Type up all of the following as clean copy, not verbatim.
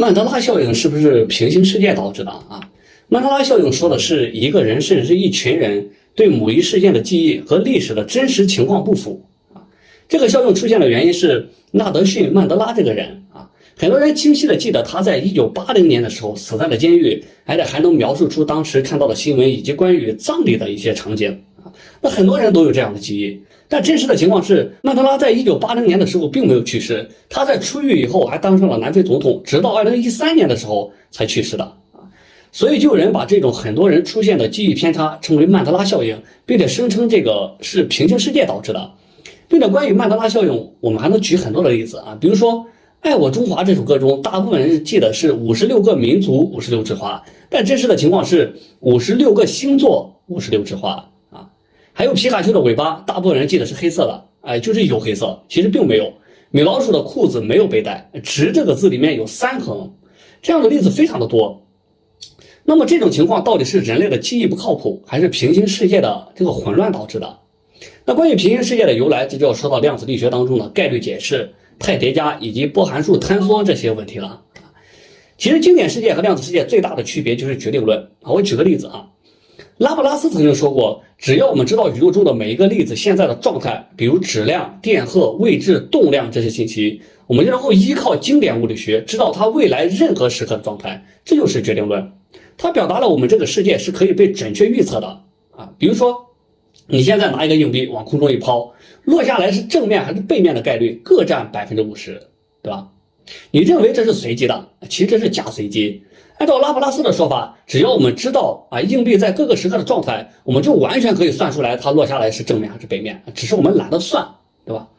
曼德拉效应是不是平行世界导致的啊？曼德拉效应说的是一个人甚至是一群人对某一事件的记忆和历史的真实情况不符啊。这个效应出现的原因是纳德逊·曼德拉这个人啊，很多人清晰的记得他在1980年的时候死在了监狱，而且还能描述出当时看到的新闻以及关于葬礼的一些场景啊。那很多人都有这样的记忆。但真实的情况是，曼德拉在1980年的时候并没有去世，他在出狱以后还当上了南非总统，直到2013年的时候才去世的啊。所以就有人把这种很多人出现的记忆偏差称为曼德拉效应，并且声称这个是平行世界导致的。并且关于曼德拉效应，我们还能举很多的例子啊，比如说《爱我中华》这首歌中，大部分人记得是56个民族56枝花，但真实的情况是56个星座56枝花。还有皮卡丘的尾巴，大部分人记得是黑色的，就是有黑色，其实并没有。米老鼠的裤子没有背带，直这个字里面有3横，这样的例子非常的多。那么这种情况到底是人类的记忆不靠谱，还是平行世界的这个混乱导致的？那关于平行世界的由来，这就要说到量子力学当中的概率解释、态叠加以及波函数坍缩这些问题了。其实经典世界和量子世界最大的区别就是决定论。我举个例子啊。拉普拉斯曾经说过，只要我们知道宇宙中的每一个粒子现在的状态，比如质量、电荷、位置、动量这些信息，我们就能够依靠经典物理学知道它未来任何时刻的状态，这就是决定论。它表达了我们这个世界是可以被准确预测的啊。比如说，你现在拿一个硬币往空中一抛，落下来是正面还是背面的概率各占50%，对吧？你认为这是随机的，其实这是假随机。按照拉普拉斯的说法，只要我们知道硬币在各个时刻的状态，我们就完全可以算出来它落下来是正面还是背面，只是我们懒得算，对吧？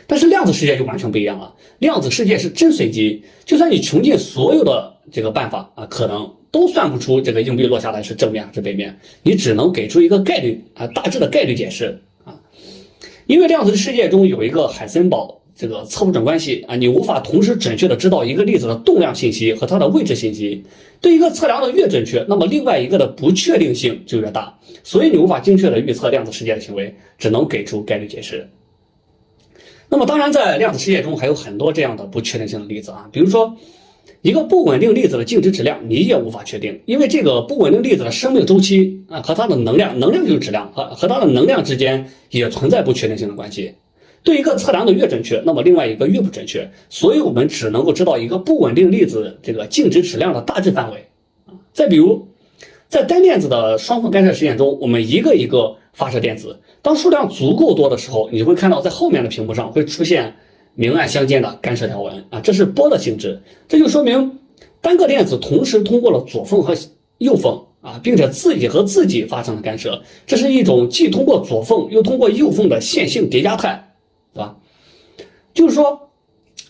但是量子世界就完全不一样了，量子世界是真随机，就算你穷尽所有的这个办法可能都算不出这个硬币落下来是正面还是背面，你只能给出一个概率大致的概率解释啊。因为量子世界中有一个海森堡这个测不准关系你无法同时准确的知道一个粒子的动量信息和它的位置信息。对一个测量的越准确，那么另外一个的不确定性就越大，所以你无法精确的预测量子世界的行为，只能给出概率解释。那么当然在量子世界中还有很多这样的不确定性的例子比如说一个不稳定粒子的静止质量你也无法确定，因为这个不稳定粒子的生命周期和它的能量就是质量和它的能量之间也存在不确定性的关系。对一个测量的越准确，那么另外一个越不准确，所以我们只能够知道一个不稳定粒子这个静止质量的大致范围。再比如，在单电子的双缝干涉实验中，我们一个一个发射电子，当数量足够多的时候，你就会看到在后面的屏幕上会出现明暗相间的干涉条纹这是波的性质。这就说明单个电子同时通过了左缝和右缝并且自己和自己发生了干涉，这是一种既通过左缝又通过右缝的线性叠加态。对吧？就是说，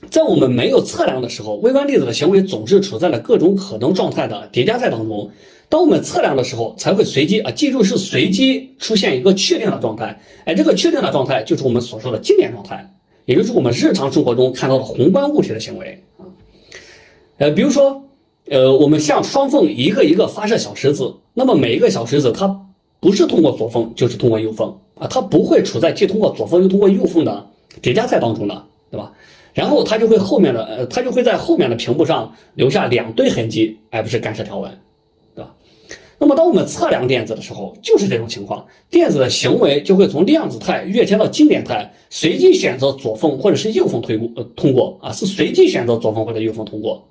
在我们没有测量的时候，微观粒子的行为总是处在了各种可能状态的叠加态当中。当我们测量的时候，才会随机记住是随机出现一个确定的状态。这个确定的状态就是我们所说的经典状态，也就是我们日常生活中看到的宏观物体的行为比如说，我们向双缝一个一个发射小石子，那么每一个小石子它不是通过左缝就是通过右缝它不会处在既通过左缝又通过右缝的叠加态当中的，对吧？然后它就会在后面的屏幕上留下2堆痕迹，而不是干涉条纹，对吧？那么当我们测量电子的时候，就是这种情况，电子的行为就会从量子态跃迁到经典态，随机选择左缝或者是右缝通过是随机选择左缝或者右缝通过。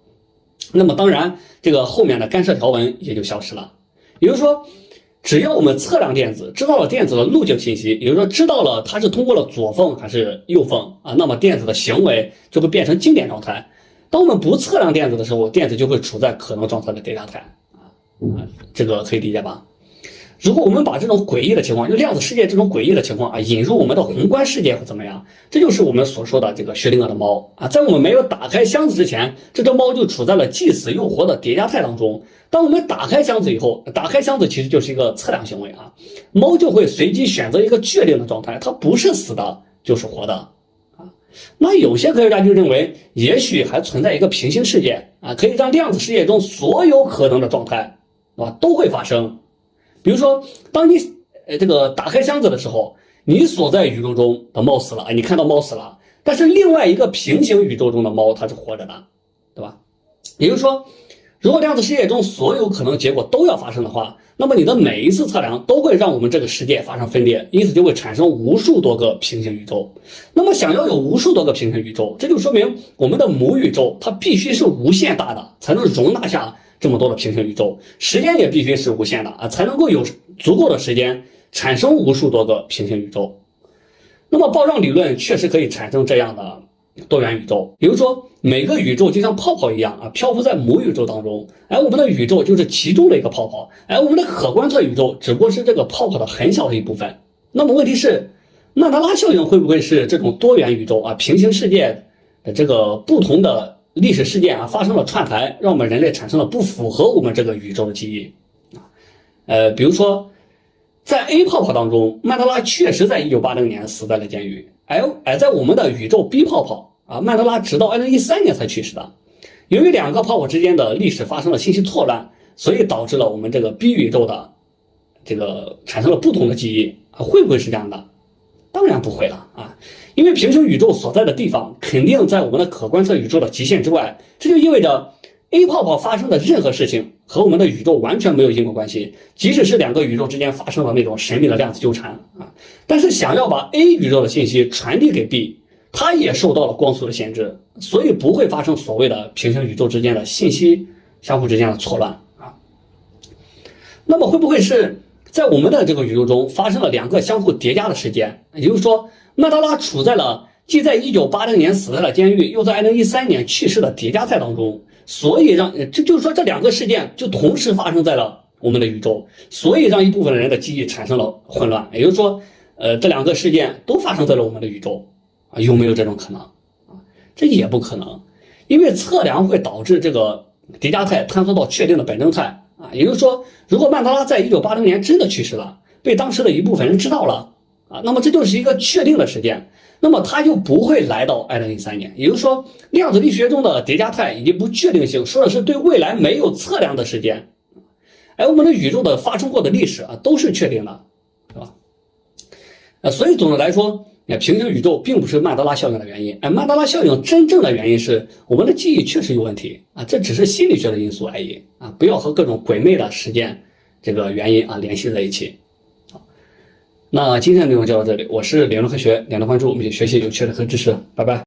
那么当然，这个后面的干涉条纹也就消失了。也就是说，只要我们测量电子，知道了电子的路径信息，也就是说知道了它是通过了左缝还是右缝那么电子的行为就会变成经典状态。当我们不测量电子的时候，电子就会处在可能状态的叠加态这个可以理解吧？如果我们把这种诡异的情况，就量子世界这种诡异的情况引入我们的宏观世界会怎么样？这就是我们所说的这个薛定谔的猫在我们没有打开箱子之前，这只猫就处在了既死又活的叠加态当中。当我们打开箱子以后，打开箱子其实就是一个测量行为猫就会随机选择一个确定的状态，它不是死的就是活的那有些科学家就认为，也许还存在一个平行世界可以让量子世界中所有可能的状态都会发生。比如说，当你这个打开箱子的时候，你所在宇宙中的猫死了你看到猫死了，但是另外一个平行宇宙中的猫它是活着的，对吧？也就是说，如果量子世界中所有可能结果都要发生的话，那么你的每一次测量都会让我们这个世界发生分裂，因此就会产生无数多个平行宇宙。那么想要有无数多个平行宇宙，这就说明我们的母宇宙它必须是无限大的，才能容纳下这么多的平行宇宙，时间也必须是无限的啊，才能够有足够的时间产生无数多个平行宇宙。那么暴胀理论确实可以产生这样的多元宇宙，比如说每个宇宙就像泡泡一样啊，漂浮在母宇宙当中，而我们的宇宙就是其中的一个泡泡，而我们的可观测宇宙只不过是这个泡泡的很小的一部分。那么问题是，曼德拉效应会不会是这种多元宇宙啊、平行世界的这个不同的历史事件啊发生了串台，让我们人类产生了不符合我们这个宇宙的记忆啊？比如说，在 A 泡泡当中，曼德拉确实在1980年死在了监狱。而在我们的宇宙 B 泡泡啊，曼德拉直到2013年才去世的。由于两个泡泡之间的历史发生了信息错乱，所以导致了我们这个 B 宇宙的这个产生了不同的记忆啊，会不会是这样的？当然不会了啊，因为平行宇宙所在的地方肯定在我们的可观测宇宙的极限之外，这就意味着 A 泡泡发生的任何事情和我们的宇宙完全没有因果关系，即使是两个宇宙之间发生了那种神秘的量子纠缠啊，但是想要把 A 宇宙的信息传递给 B， 它也受到了光速的限制，所以不会发生所谓的平行宇宙之间的信息相互之间的错乱啊。那么会不会是在我们的这个宇宙中发生了两个相互叠加的事件？也就是说，曼德拉处在了既在1980年死在了监狱，又在2013年去世的叠加态当中，所以这就是说这两个事件就同时发生在了我们的宇宙，所以让一部分人的记忆产生了混乱。也就是说，这两个事件都发生在了我们的宇宙啊，有没有这种可能啊？这也不可能，因为测量会导致这个叠加态坍缩到确定的本征态啊。也就是说，如果曼德拉在1980年真的去世了，被当时的一部分人知道了啊，那么这就是一个确定的事件。那么它就不会来到2013年，也就是说，量子力学中的叠加态以及不确定性说的是对未来没有测量的时间，而我们的宇宙的发生过的历史啊都是确定的，是吧？所以总的来说，平行宇宙并不是曼德拉效应的原因，曼德拉效应真正的原因是我们的记忆确实有问题啊，这只是心理学的因素而已啊，不要和各种鬼魅的事件这个原因啊联系在一起。那今天的内容就到这里，我是理论科学，点亮关注，我们一起学习有趣的科知识，拜拜。